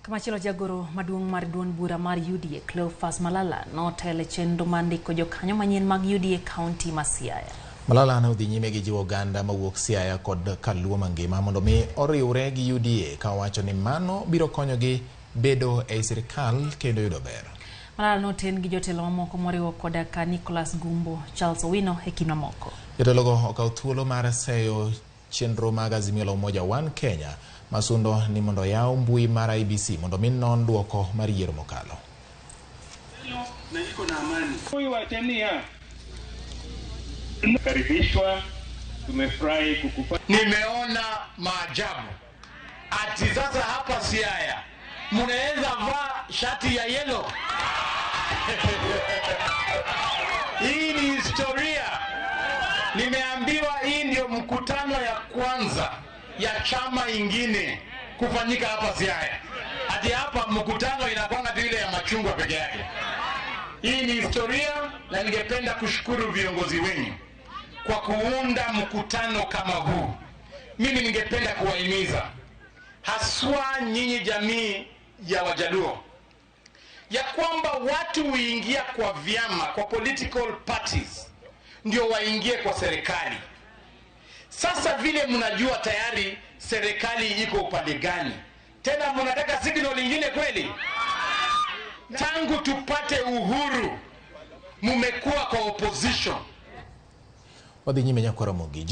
Kamachilo jagoro maduong' mar duond bura mar UDA Cleophas Malala notelo chenro mandiko jokanyo manyien mag UDA County ma Siaya. Malala ne odhi nyime gi jiwo oganda mawuok Siaya kod Kaluo mangima mondo mi oriwre gi UDA ka wacho ni mano biro konyogi bedo e sirkal kendo yudo ber. Malala noten gi jotelo mamoko moriwo koda ka Nicholas Gumbo, Charles Owino e kind mamoko. Jotelogo okawo thuolo mar seyo chenro mag Azimio la Umoja One Kenya masundo ni mondo yaw mbui mar IEBC mondo mi non duoko mar yiero mokalo. Karibishwa, tumefurahi kukupata. Nimeona maajabu. Ati sasa hapa Siaya mnaweza vaa shati ya yellow. Hii ni historia. Nimeambiwa hii ndio mkutano ya kwanza ya chama ingine kufanyika hapa Siaya. Ati hapa mkutano inakwanga tu ile ya machungwa peke yake. Hii ni historia na ningependa kushukuru viongozi wenu kwa kuunda mkutano kama huu. Mimi ningependa kuwahimiza haswa nyinyi jamii ya Wajaluo ya kwamba watu huingia kwa vyama, kwa political parties ndio waingie kwa serikali. Sasa vile mnajua tayari serikali iko upande gani, tena mnataka signal lingine kweli? Tangu tupate uhuru mumekuwa kwa opposition. Wadhi nyime Nyakora Mugi.